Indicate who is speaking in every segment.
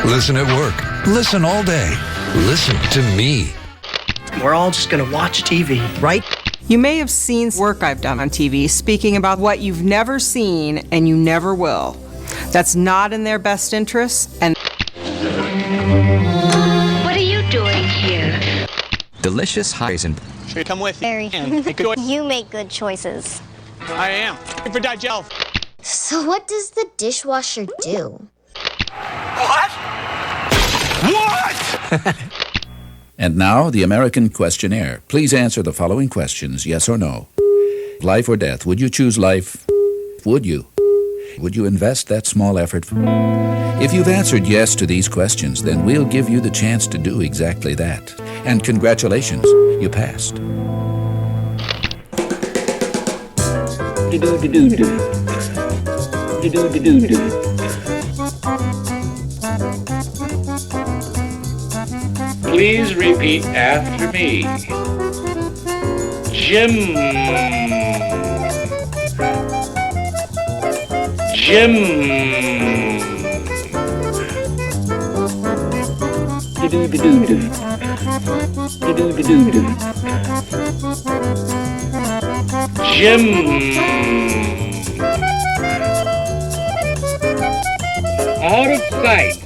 Speaker 1: Listen at work. Listen all day. Listen to me.
Speaker 2: We're all just going to watch TV, right?
Speaker 3: You may have seen work I've done on TV speaking about what you've never seen and you never will. That's not in their best interest. And
Speaker 4: what are you doing here?
Speaker 5: Delicious hydrant.
Speaker 6: Should we come with
Speaker 7: Barry, you make good choices.
Speaker 6: I am. For Digel.
Speaker 7: So what does the dishwasher do?
Speaker 6: What? What?
Speaker 8: And now, the American questionnaire. Please answer the following questions, yes or no. Life or death? Would you choose life? Would you? Would you invest that small effort? If you've answered yes to these questions, then we'll give you the chance to do exactly that. And congratulations, you passed.
Speaker 9: Please repeat after me. Jim. Jim. Jim. Out of sight.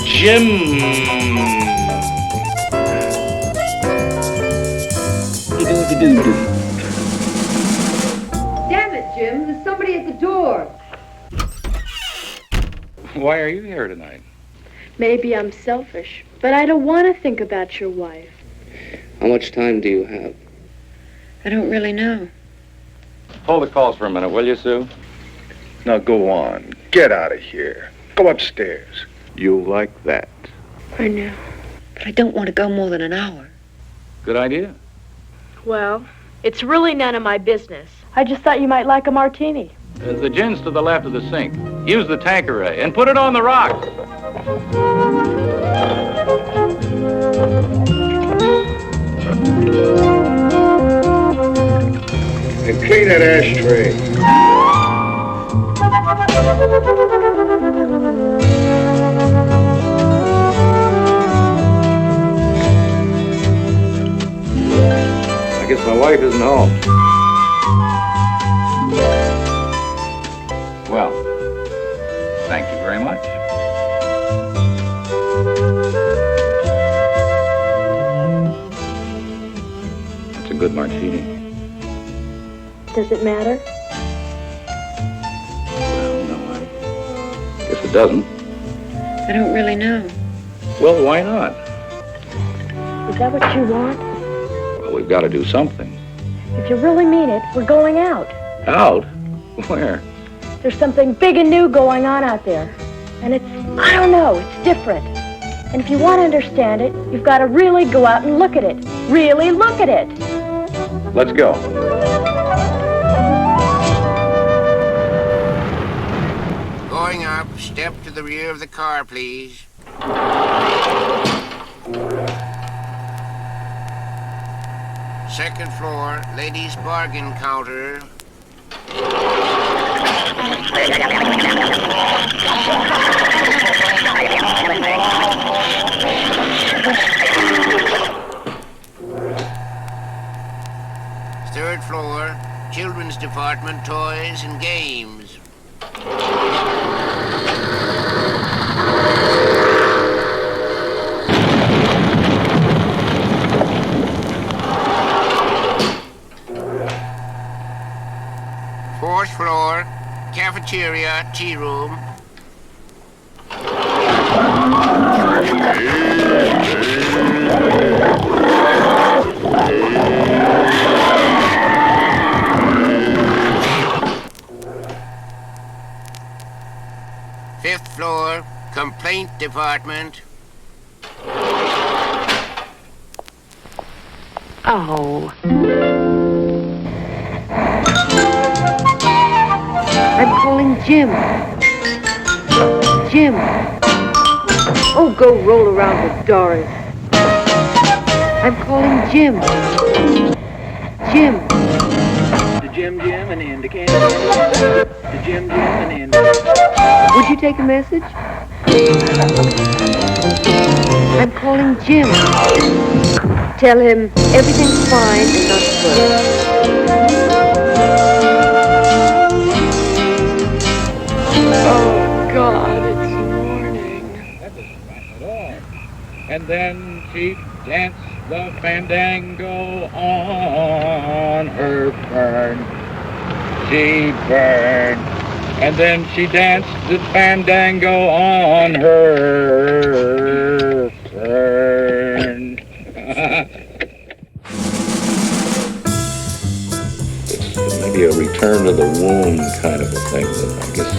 Speaker 9: Jim.
Speaker 10: Damn it, Jim. There's somebody at the door.
Speaker 9: Why are you here tonight?
Speaker 11: Maybe I'm selfish, but I don't want to think about your wife.
Speaker 12: How much time do you have?
Speaker 11: I don't really know.
Speaker 9: Hold the calls for a minute, will you, Sue?
Speaker 13: Now go on. Get out of here. Go upstairs. You'll like that.
Speaker 11: I know, but I don't want to go more than an hour.
Speaker 9: Good idea.
Speaker 11: Well, it's really none of my business. I just thought you might like a martini.
Speaker 9: The gin's to the left of the sink. Use the Tanqueray and put it on the rocks.
Speaker 13: And clean that ashtray.
Speaker 9: I guess my wife isn't home. Well, thank you very much. It's a good martini.
Speaker 11: Does it matter?
Speaker 9: Well, no, I guess it doesn't.
Speaker 11: I don't really know.
Speaker 9: Well, why not?
Speaker 11: Is that what you want?
Speaker 9: Well, we've got to do something.
Speaker 11: If you really mean it, we're going out.
Speaker 9: Out? Where?
Speaker 11: There's something big and new going on out there. And it's, I don't know, it's different. And if you want to understand it, you've got to really go out and look at it. Really look at it.
Speaker 9: Let's go.
Speaker 14: Going up, step to the rear of the car, please. Second floor, ladies' bargain counter. Third floor, children's department, toys and games. Fourth floor, cafeteria, tea room. paint department.
Speaker 10: Oh. I'm calling Jim. Jim. Oh, go roll around with Doris. I'm calling Jim. Jim.
Speaker 15: The Jim and Andy Candy. The Jim and Andy.
Speaker 10: Would you take a message? I'm calling Jim. Tell him everything's fine and not Oh, God, it's morning.
Speaker 9: That doesn't rhyme at all. And then she danced the fandango on her burn. She burned. And then she danced the fandango on her turn.
Speaker 13: It's maybe a return to the womb kind of a thing that I guess a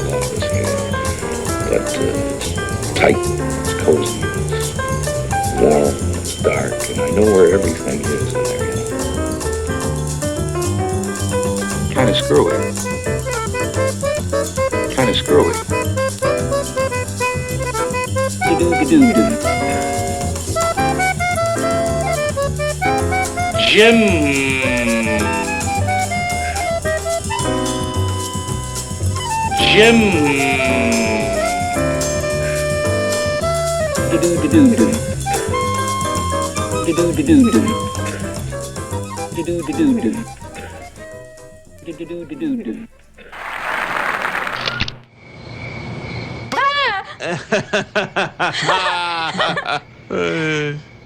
Speaker 13: lot of us have. But it's tight, it's cozy, it's warm, it's dark, and I know where everything is in there, you know. Kind of screwy. Kind of screwy.
Speaker 9: Jim. Jim.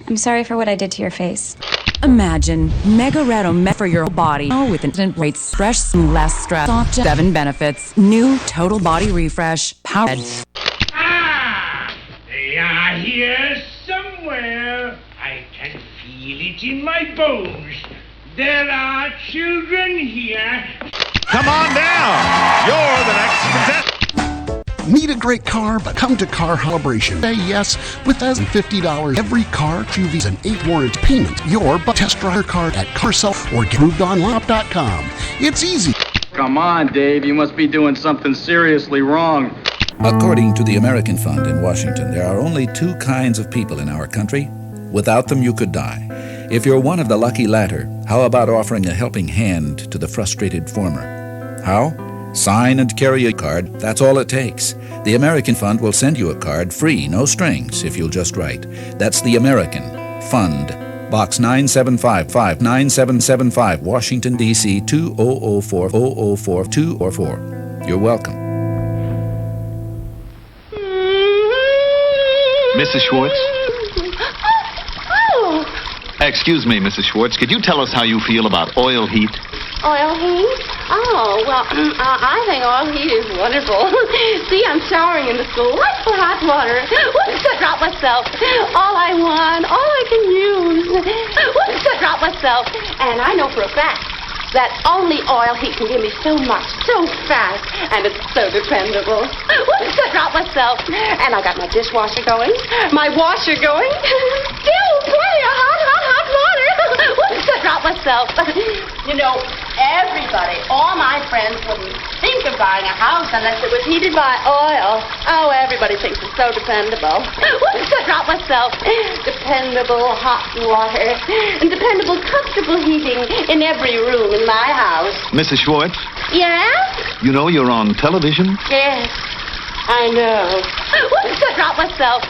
Speaker 16: I'm sorry for what I did to your face.
Speaker 17: Imagine Mega Red Omega for your body with instant rates, fresh, less stress, soft 7 benefits, new total body refresh, powered.
Speaker 18: They are here somewhere. I can feel it in my bones. There are children here.
Speaker 19: Come on down. You're the next contestant.
Speaker 20: Need a great car, but come to Car Celebration. Say yes with less than $50 every car, QVs, and 8 warranty payments. Your test drive your car at CarCel or GetApprovedOnline.com. It's easy.
Speaker 9: Come on, Dave. You must be doing something seriously wrong.
Speaker 8: According to the American Fund in Washington, there are only 2 kinds of people in our country. Without them, you could die. If you're one of the lucky latter, how about offering a helping hand to the frustrated former? How? Sign and carry a card. That's all it takes. The American Fund will send you a card free, no strings, if you'll just write. That's the American Fund. Box 9755, 9775, Washington, D.C. 2004 004 or 4. You're welcome.
Speaker 19: Mrs. Schwartz?
Speaker 21: Oh,
Speaker 19: Excuse me, Mrs. Schwartz. Could you tell us how you feel about oil heat?
Speaker 21: oil heat? Oh, well, I think oil heat is wonderful. See, I'm showering in the school. What's for hot water? What's to drop myself? All I want, all I can use. What's to drop myself? And I know for a fact that only oil heat can give me so much, so fast, and it's so dependable. What's to drop myself? And I got my dishwasher going, my washer going. Still plenty of hot water. What's to drop myself? You know, everybody, all my friends wouldn't think of buying a house unless it was heated by oil. Oh, everybody thinks it's so dependable. What's to drop myself? Dependable hot water and dependable comfortable heating in every room in my house.
Speaker 19: Mrs. Schwartz?
Speaker 21: Yeah?
Speaker 19: You know you're on television?
Speaker 21: Yes, I know. What's to drop myself?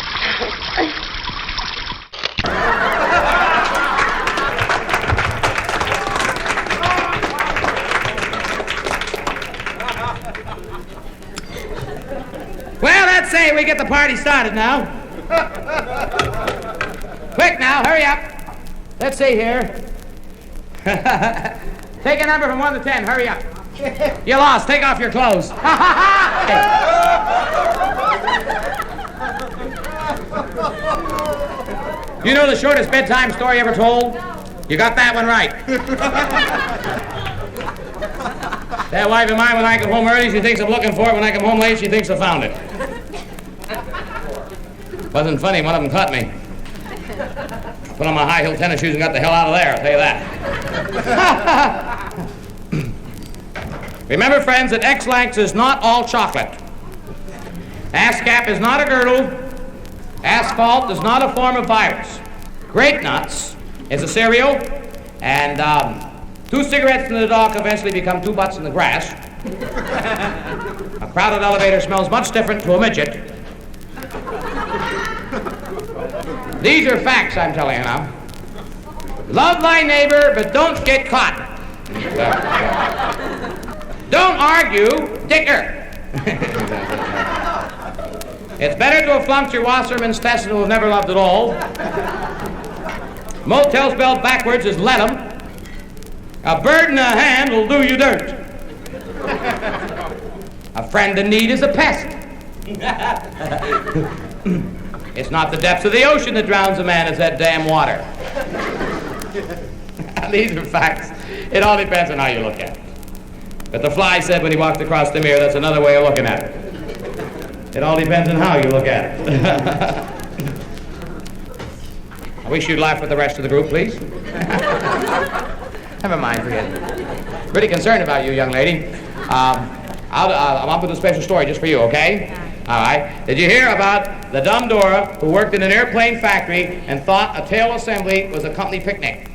Speaker 22: Well, let's say we get the party started now. Quick now, hurry up. Let's see here. Take a number from 1 to 10, hurry up. You lost, take off your clothes. You know the shortest bedtime story ever told? You got that one right. That wife of mine, when I come home early, she thinks I'm looking for it. When I come home late, she thinks I found it. Wasn't funny, one of them caught me. Put on my high-heel tennis shoes and got the hell out of there, I'll tell you that. Remember, friends, that X-Lax is not all chocolate. ASCAP is not a girdle. Asphalt is not a form of virus. Grape nuts is a cereal, and 2 cigarettes in the dark eventually become 2 butts in the grass. A crowded elevator smells much different to a midget. These are facts, I'm telling you now. Love thy neighbor, but don't get caught. Don't argue, dicker. It's better to have flunked your wasserman's test than to have never loved at all. Motel spelled backwards is let 'em. A bird in a hand will do you dirt. A friend in need is a pest. It's not the depths of the ocean that drowns a man, it's that damn water. These are facts. It all depends on how you look at it. But the fly said when he walked across the mirror, that's another way of looking at it. It all depends on how you look at it. I wish you'd laugh with the rest of the group, please. Never mind, forget it. Pretty concerned about you, young lady. I'm up with a special story just for you, okay? All right. Did you hear about the dumb Dora who worked in an airplane factory and thought a tail assembly was a company picnic?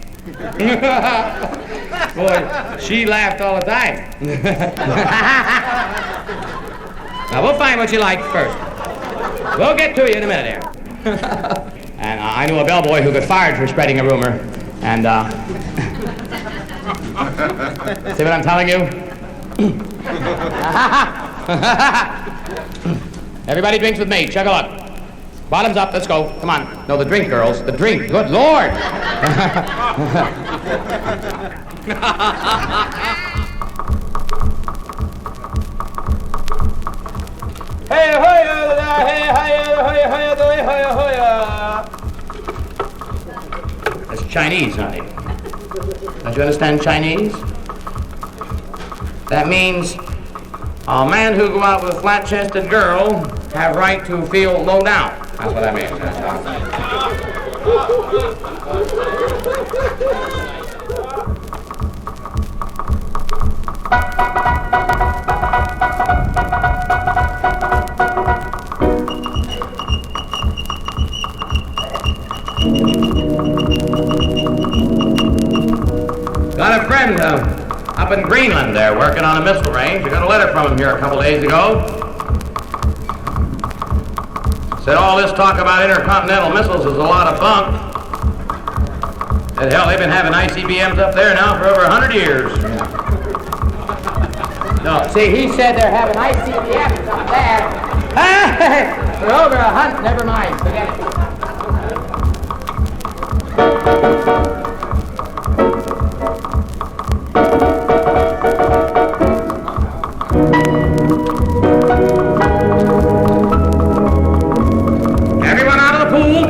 Speaker 22: Boy, she laughed all the time. Now, we'll find what you like first. We'll get to you in a minute here. And I knew a bellboy who got fired for spreading a rumor. And, see what I'm telling you? Everybody drinks with me. Chug a look. Bottoms up. Let's go. Come on. No, the drink, girls. The drink. Good Lord. Hey, that's Chinese, honey. Don't you understand Chinese? That means a man who go out with a flat-chested girl have right to feel low down. That's what that means. Got a friend up in Greenland there working on a missile range. I got a letter from him here a couple days ago. Said all this talk about intercontinental missiles is a lot of bunk. And hell, they've been having ICBMs up there now for over 100 years. No, see, he said they're having ICBMs up there for over 100. Never mind, forget it. Everyone out of the pool?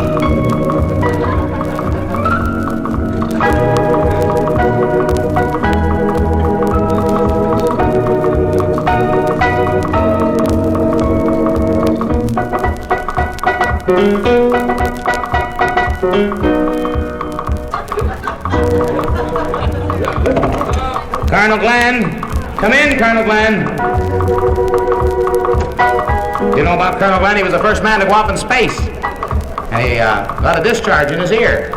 Speaker 22: Colonel Glenn, come in, Colonel Glenn. You know about Colonel Glenn? He was the first man to go up in space. And he got a discharge in his ear.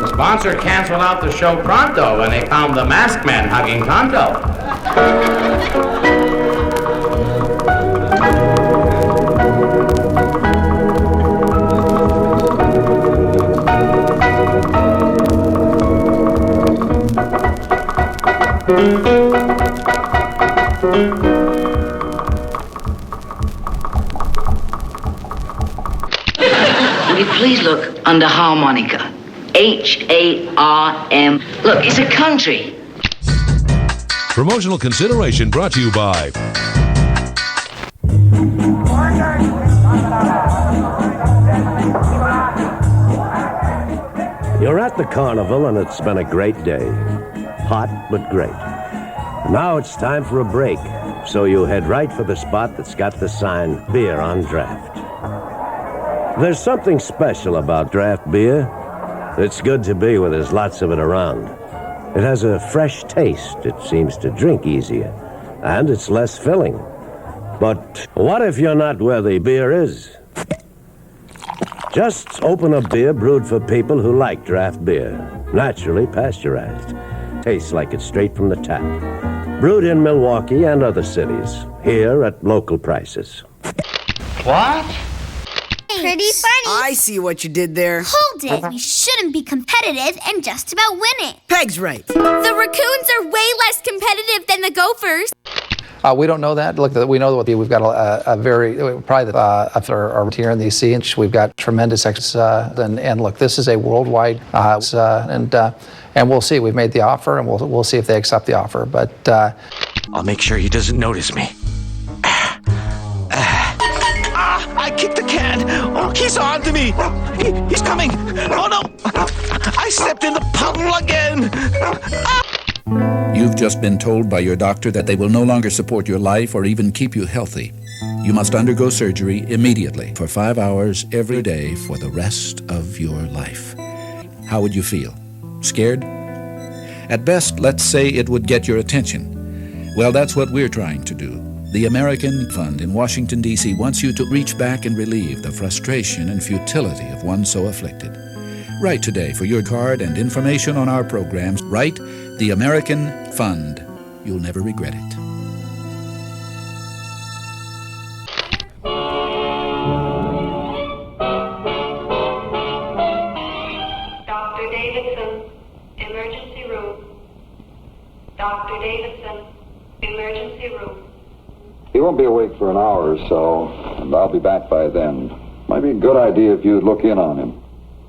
Speaker 22: The sponsor canceled out the show pronto when they found the masked man hugging Tonto.
Speaker 1: Will you please look under harmonica? H-A-R-M. Look, it's a country.
Speaker 2: Promotional consideration brought to you by
Speaker 23: You're at
Speaker 3: left the carnival and it's been a great day. Hot, but great. Now it's time for a break, so you head right for the spot that's got the sign, Beer on Draft. There's something special about draft beer. It's good to be where there's lots of it around. It has a fresh taste. It seems to drink easier, and it's less filling. But what if you're not where the beer is? Just open a beer brewed for people who like draft beer. Naturally pasteurized. Tastes like it's straight from the tap. Brewed in Milwaukee and other cities. Here at local prices.
Speaker 4: What?
Speaker 23: Pretty funny.
Speaker 4: I see what you did there.
Speaker 23: Hold it. We shouldn't be competitive and just about winning.
Speaker 4: Peg's right.
Speaker 23: The raccoons are way less competitive than the gophers.
Speaker 24: We don't know that. Look, we know that we've got a very, probably after our tier in the EC, we've got tremendous and look, this is a worldwide, and we'll see. We've made the offer, and we'll see if they accept the offer. But
Speaker 25: I'll make sure he doesn't notice me. I kicked the can. Oh, he's on to me. He's coming. Oh no! I stepped in the puddle again.
Speaker 8: You've just been told by your doctor that they will no longer support your life or even keep you healthy. You must undergo surgery immediately for 5 hours every day for the rest of your life. How would you feel? Scared? At best, let's say it would get your attention. Well, that's what we're trying to do. The American Fund in Washington, D.C. wants you to reach back and relieve the frustration and futility of one so afflicted. Write today for your card and information on our programs. Write The American Fund. You'll never regret it.
Speaker 26: Dr. Davidson, emergency room. Dr. Davidson, emergency room.
Speaker 13: He won't be awake for an hour or so, and I'll be back by then. Might be a good idea if you'd look in on him.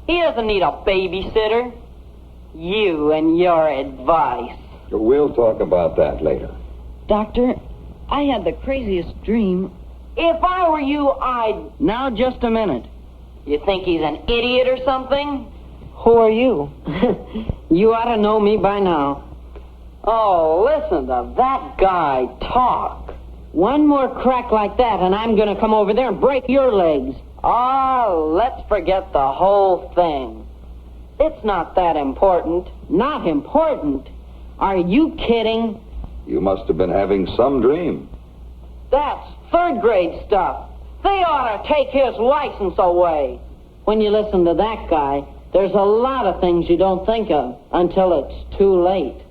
Speaker 27: He doesn't need a babysitter. You and your advice.
Speaker 13: We'll talk about that later.
Speaker 27: Doctor, I had the craziest dream. If I were you, I'd... Now, just a minute. You think he's an idiot or something? Who are you? You ought to know me by now. Oh, listen to that guy talk. One more crack like that, and I'm going to come over there and break your legs. Oh, let's forget the whole thing. It's not that important. Not important? Are you kidding?
Speaker 13: You must have been having some dream.
Speaker 27: That's third-grade stuff. They ought to take his license away. When you listen to that guy, there's a lot of things you don't think of until it's too late.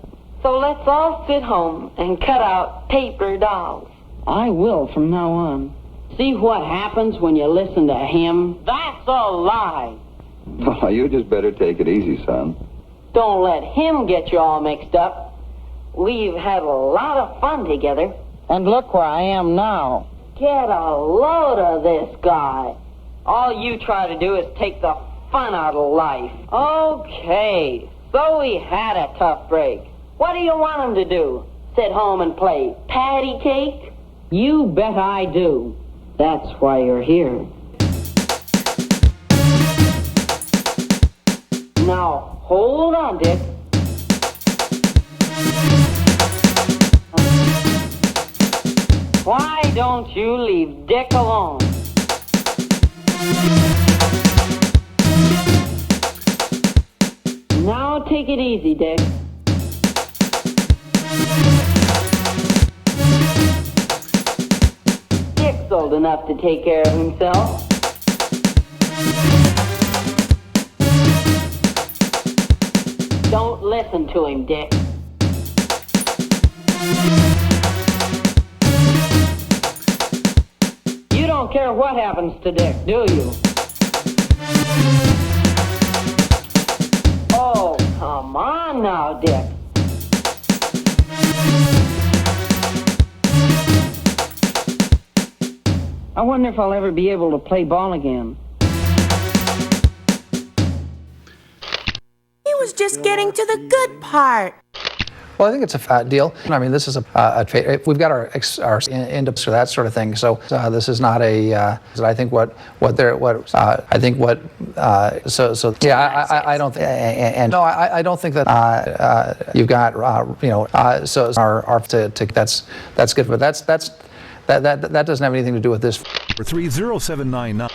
Speaker 27: So let's all sit home and cut out paper dolls. I will from now on. See what happens when you listen to him? That's a lie.
Speaker 13: Well, you just better take it easy, son.
Speaker 27: Don't let him get you all mixed up. We've had a lot of fun together. And look where I am now. Get a load of this guy. All you try to do is take the fun out of life. Okay, so we had a tough break. What do you want him to do? Sit home and play patty cake? You bet I do. That's why you're here. Now, hold on, Dick. Why don't you leave Dick alone? Now take it easy, Dick. Dick's old enough to take care of himself. Don't listen to him, Dick. You don't care what happens to Dick, do you? Oh, come on now, Dick. I wonder if I'll ever be able to play ball again.
Speaker 28: He was just getting to the good part.
Speaker 24: Well, I think it's a fat deal. I mean, this is we've got our into so that sort of thing. So this is not a. I think I don't and no, I don't think that you've got so our that's good, but that doesn't have anything to do with this.
Speaker 2: For 30799.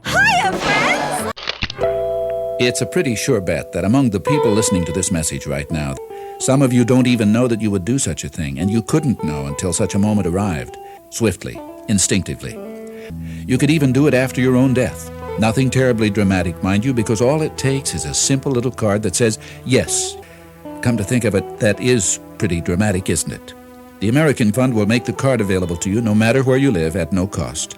Speaker 5: Hiya, friends!
Speaker 8: It's a pretty sure bet that among the people listening to this message right now, some of you don't even know that you would do such a thing, and you couldn't know until such a moment arrived, swiftly, instinctively. You could even do it after your own death. Nothing terribly dramatic, mind you, because all it takes is a simple little card that says, yes. Come to think of it, that is pretty dramatic, isn't it? The American Fund will make the card available to you no matter where you live at no cost.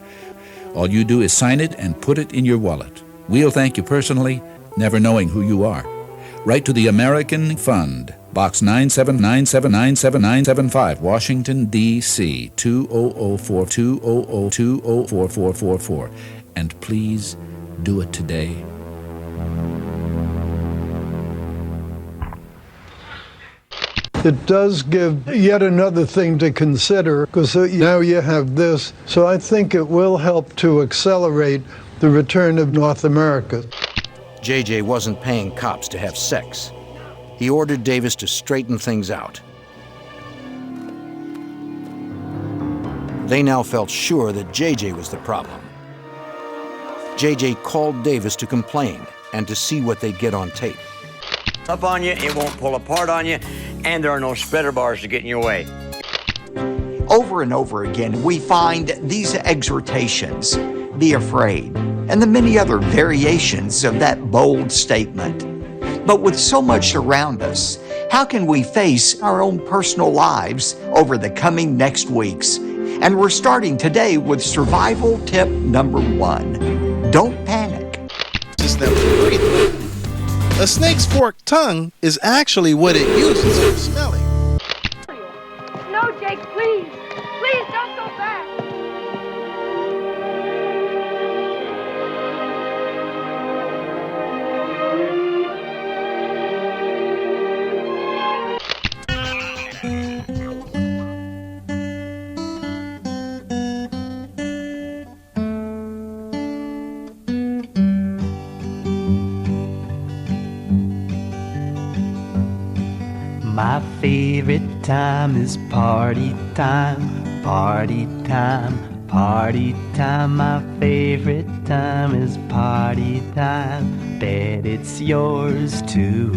Speaker 8: All you do is sign it and put it in your wallet. We'll thank you personally, never knowing who you are. Write to the American Fund, Box 979797975, Washington, D.C. 20042 200204444. And please do it today.
Speaker 6: It does give yet another thing to consider, because now you have this. So I think it will help to accelerate the return of North America.
Speaker 7: JJ wasn't paying cops to have sex. He ordered Davis to straighten things out. They now felt sure that JJ was the problem. JJ called Davis to complain and to see what they'd get on tape.
Speaker 11: Up on you, it won't pull apart on you, and there are no spreader bars to get in your way.
Speaker 12: Over and over again, we find these exhortations, be afraid, and the many other variations of that bold statement. But with so much around us, how can we face our own personal lives over the coming next weeks? And we're starting today with survival tip number 1. Don't panic.
Speaker 14: Them to breathe. A snake's forked tongue is actually what it uses for smelling.
Speaker 10: No, Jake, please. Please don't go back.
Speaker 15: My favorite time is party time, party time, party time. My favorite time is party time. Bet it's yours too.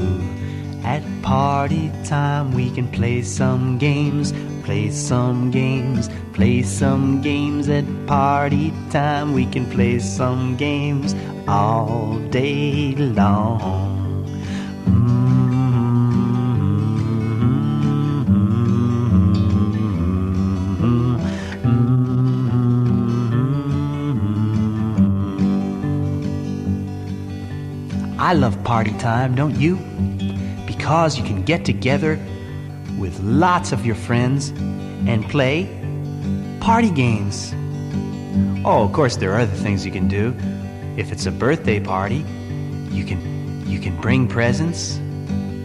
Speaker 15: At party time we can play some games, play some games, play some games. At party time we can play some games all day long. I love party time, don't you? Because you can get together with lots of your friends and play party games. Oh, of course there are other things you can do. If it's a birthday party, you can bring presents,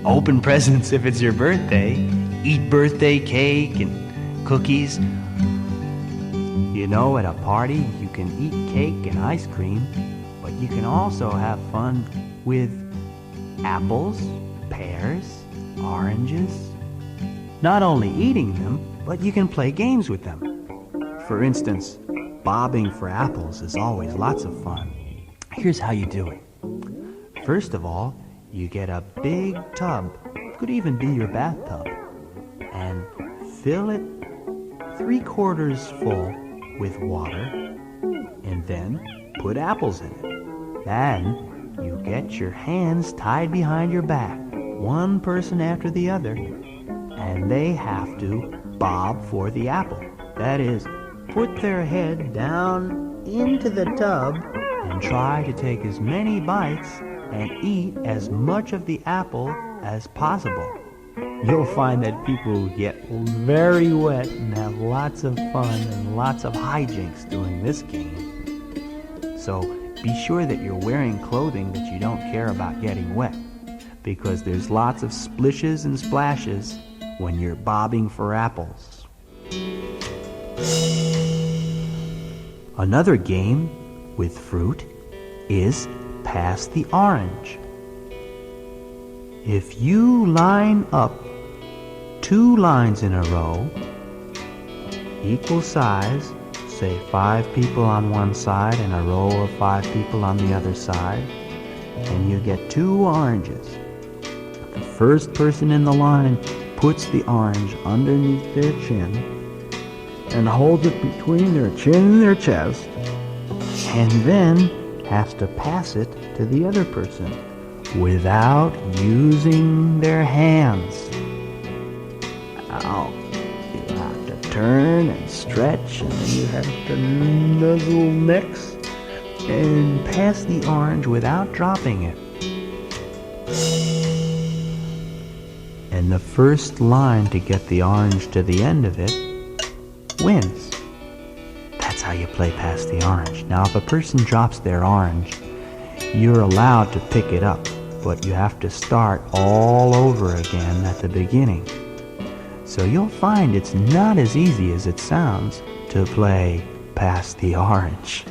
Speaker 15: open presents if it's your birthday, eat birthday cake and cookies. You know, at a party you can eat cake and ice cream, but you can also have fun with apples, pears, oranges. Not only eating them, but you can play games with them. For instance, bobbing for apples is always lots of fun. Here's how you do it. First of all, you get a big tub, could even be your bathtub, and fill it 3/4 full with water, and then put apples in it. Then you get your hands tied behind your back, one person after the other, and they have to bob for the apple. That is, put their head down into the tub and try to take as many bites and eat as much of the apple as possible. You'll find that people get very wet and have lots of fun and lots of hijinks doing this game. So be sure that you're wearing clothing that you don't care about getting wet. because there's lots of splishes and splashes when you're bobbing for apples. Another game with fruit is pass the orange. If you line up 2 lines in a row, equal size, say 5 people on one side and a row of 5 people on the other side, and you get 2 oranges. The first person in the line puts the orange underneath their chin and holds it between their chin and their chest, and then has to pass it to the other person without using their hands. Now, you have to turn and stretch, and then you have to nuzzle necks and pass the orange without dropping it. And the first line to get the orange to the end of it wins. That's how you play pass the orange. Now, if a person drops their orange, you're allowed to pick it up, but you have to start all over again at the beginning. So you'll find it's not as easy as it sounds to play pass the orange.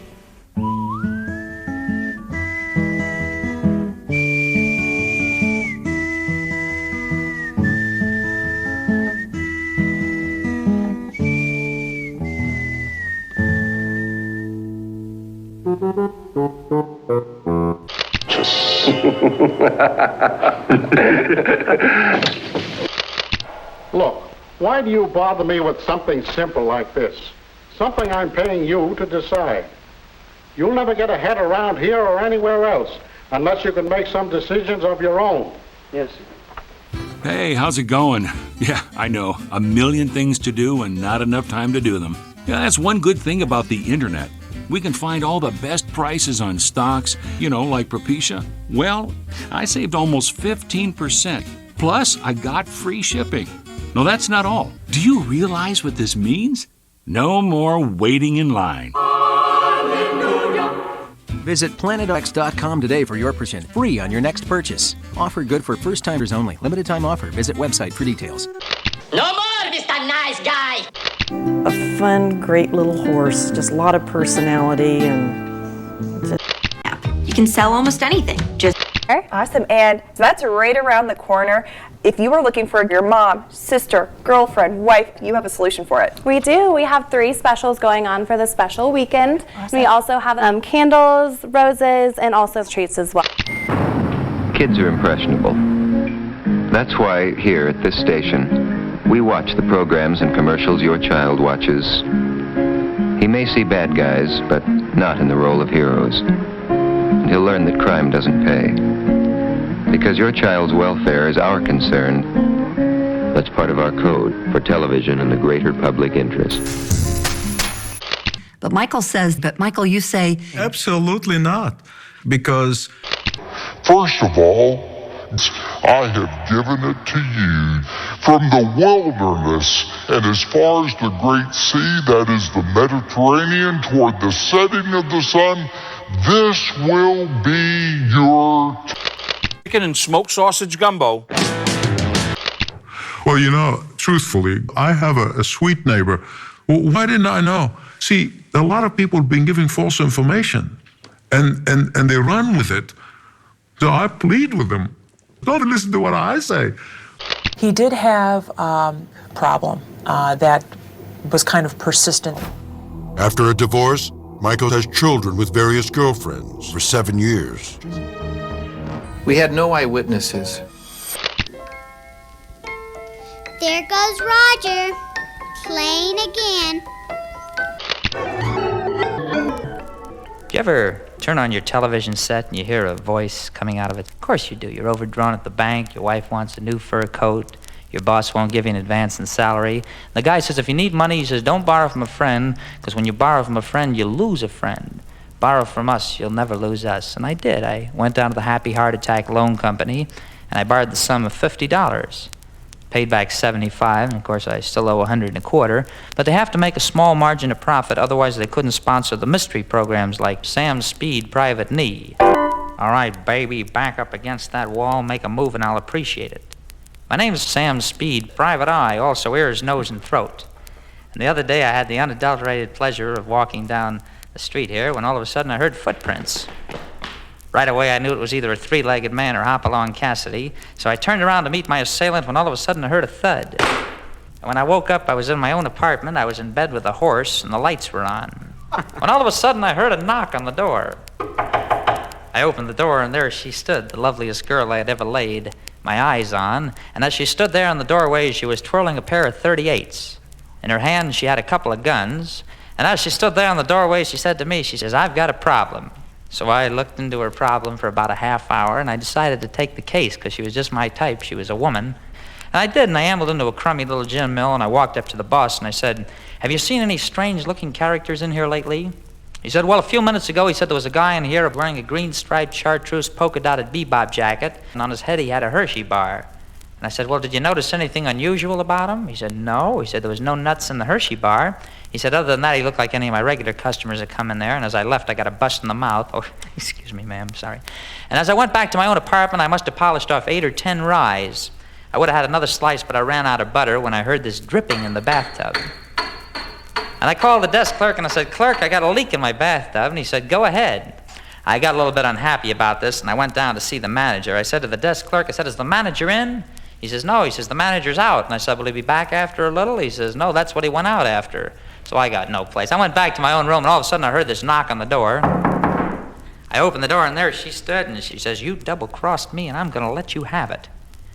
Speaker 5: Look, why do you bother me with something simple like this? Something I'm paying you to decide. You'll never get ahead around here or anywhere else unless you can make some decisions of your own.
Speaker 27: Yes.
Speaker 9: Hey, how's it going? Yeah, I know. A million things to do and not enough time to do them. Yeah, that's one good thing about the internet. We can find all the best prices on stocks, like Propecia. Well, I saved almost 15%. Plus, I got free shipping. No, that's not all. Do you realize what this means? No more waiting in line.
Speaker 16: Visit PlanetX.com today for your percent free on your next purchase. Offer good for first-timers only. Limited time offer. Visit website for details.
Speaker 17: No more, Mr. Nice Guy!
Speaker 18: A fun, great little horse. Just a lot of personality and...
Speaker 19: You can sell almost anything. Just...
Speaker 20: Awesome, and so that's right around the corner. If you are looking for your mom, sister, girlfriend, wife, you have a solution for it.
Speaker 28: We do. We have 3 specials going on for the special weekend. Awesome. We also have candles, roses, and also treats as well.
Speaker 29: Kids are impressionable. That's why here at this station, we watch the programs and commercials your child watches. He may see bad guys, but not in the role of heroes. And he'll learn that crime doesn't pay. Because your child's welfare is our concern. That's part of our code for television and the greater public interest.
Speaker 19: But Michael, you say...
Speaker 30: Absolutely not. Because...
Speaker 31: First of all, I have given it to you. From the wilderness and as far as the great sea, that is the Mediterranean, toward the setting of the sun, this will be your...
Speaker 32: Chicken and smoked sausage gumbo.
Speaker 30: Well, truthfully, I have a sweet neighbor. Well, why didn't I know? See, a lot of people have been giving false information, and they run with it. So I plead with them. Don't listen to what I say.
Speaker 33: He did have a problem that was kind of persistent.
Speaker 34: After a divorce, Michael has children with various girlfriends for 7 years.
Speaker 24: We had no eyewitnesses.
Speaker 23: There goes Roger, playing again.
Speaker 35: Do you ever turn on your television set and you hear a voice coming out of it? Of course you do. You're overdrawn at the bank, your wife wants a new fur coat, your boss won't give you an advance in salary. The guy says if you need money, he says don't borrow from a friend, because when you borrow from a friend, you lose a friend. Borrow from us, you'll never lose us. And I did. I went down to the Happy Heart Attack Loan Company, and I borrowed the sum of $50. Paid back $75, and of course I still owe $125. But they have to make a small margin of profit, otherwise they couldn't sponsor the mystery programs like Sam Speed Private Knee. All right, baby, back up against that wall, make a move, and I'll appreciate it. My name's Sam Speed, private eye, also ears, nose, and throat. And the other day I had the unadulterated pleasure of walking down the street here when all of a sudden I heard footprints. Right away I knew it was either a three-legged man or Hopalong Cassidy, so I turned around to meet my assailant when all of a sudden I heard a thud. And when I woke up, I was in my own apartment, I was in bed with a horse, and the lights were on. When all of a sudden I heard a knock on the door. I opened the door, and there she stood, the loveliest girl I had ever laid my eyes on, and as she stood there in the doorway, she was twirling a pair of .38s. In her hand, she had a couple of guns, and as she stood there in the doorway, she said to me, she says, "I've got a problem." So I looked into her problem for about a half hour, and I decided to take the case, because she was just my type. She was a woman. And I did, and I ambled into a crummy little gin mill, and I walked up to the boss, and I said, "Have you seen any strange-looking characters in here lately?" He said, "Well, a few minutes ago, he said there was a guy in here wearing a green-striped chartreuse polka-dotted bebop jacket, and on his head he had a Hershey bar." And I said, "Well, did you notice anything unusual about him?" He said, "No." He said, "There was no nuts in the Hershey bar." He said, "Other than that, he looked like any of my regular customers that come in there." And as I left, I got a bust in the mouth. Oh, excuse me, ma'am, sorry. And as I went back to my own apartment, I must have polished off 8 or 10 ryes. I would have had another slice, but I ran out of butter when I heard this dripping in the bathtub. And I called the desk clerk and I said, "Clerk, I got a leak in my bathtub." And he said, "Go ahead." I got a little bit unhappy about this, and I went down to see the manager. I said to the desk clerk, I said, "Is the manager in?" He says, "No." He says, "The manager's out." And I said, "Will he be back after a little?" He says, "No, that's what he went out after." So I got no place. I went back to my own room, and all of a sudden I heard this knock on the door. I opened the door, and there she stood, and she says, "You double-crossed me, and I'm going to let you have it."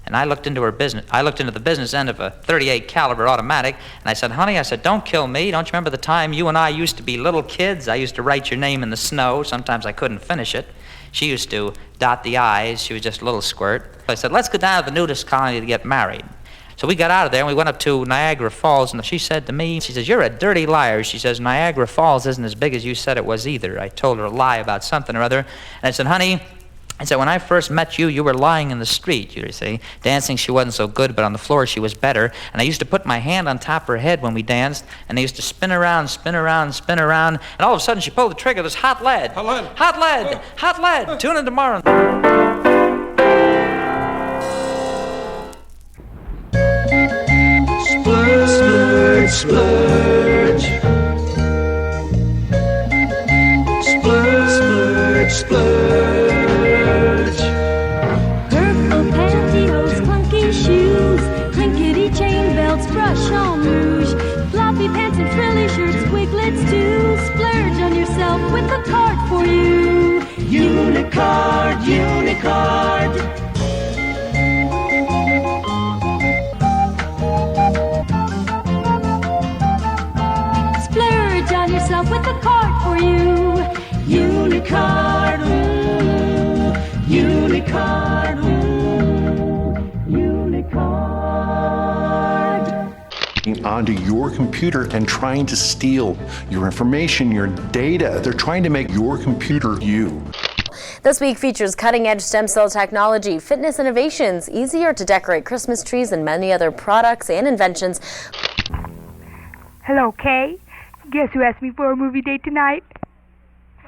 Speaker 35: And I looked into her business. I looked into the business end of a .38 caliber automatic, and I said, "Honey," I said, "don't kill me. Don't you remember the time you and I used to be little kids? I used to write your name in the snow. Sometimes I couldn't finish it. She used to dot the I's. She was just a little squirt." I said, "Let's go down to the nudist colony to get married." So we got out of there, and we went up to Niagara Falls, and she said to me, she says, "You're a dirty liar." She says, "Niagara Falls isn't as big as you said it was either." I told her a lie about something or other, and I said, "Honey," I said, "when I first met you, you were lying in the street, you see. Dancing, she wasn't so good, but on the floor, she was better. And I used to put my hand on top of her head when we danced, and I used to spin around, spin around, spin around. And all of a sudden, she pulled the trigger. There's hot lead. Hot lead. Hot lead. Hot lead. Tune in tomorrow."
Speaker 1: Splurge, splurge, splurge. Splurge, splurge, splurge.
Speaker 2: Purple pantyhose, clunky shoes, clinkety chain belts, brush on rouge, floppy pants and frilly shirts, wiglets too. Splurge on yourself with a card for you.
Speaker 1: Unicard, Unicard.
Speaker 2: Splurge on yourself with a card for you.
Speaker 1: Unicard, ooh, Unicard, ooh, Unicard.
Speaker 3: Onto your computer and trying to steal your information, your data. They're trying to make your computer you.
Speaker 4: This week features cutting-edge stem cell technology, fitness innovations, easier to decorate Christmas trees, and many other products and inventions.
Speaker 6: Hello, Kay. Guess who asked me for a movie date tonight?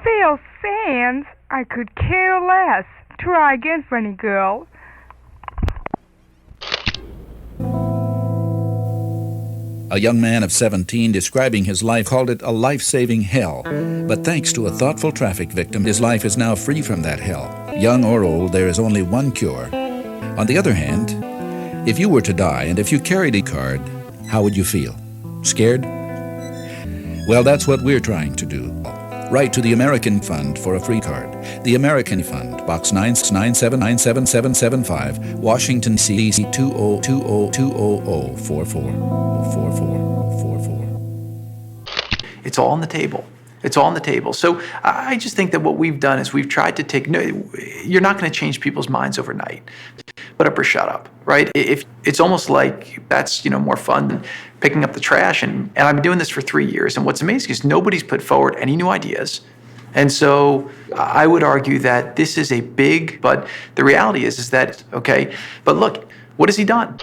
Speaker 6: Phil Sands. I could care less. Try again, funny girl.
Speaker 7: A young man of 17 describing his life called it a life-saving hell. But thanks to a thoughtful traffic victim, his life is now free from that hell. Young or old, there is only one cure. On the other hand, if you were to die and if you carried a card, how would you feel? Scared? Well, that's what we're trying to do. Write to the American Fund for a free card. The American Fund, Box 9797775, Washington, D.C. 20200444444.
Speaker 8: It's all on the table. It's all on the table. So I just think that what we've done is we've tried to take, you're not going to change people's minds overnight. Put up or shut up, right? If it's almost like that's, more fun than picking up the trash. And I've been doing this for 3 years. And what's amazing is nobody's put forward any new ideas. And so I would argue that this is a big, but the reality is that, okay, but look, what has he done?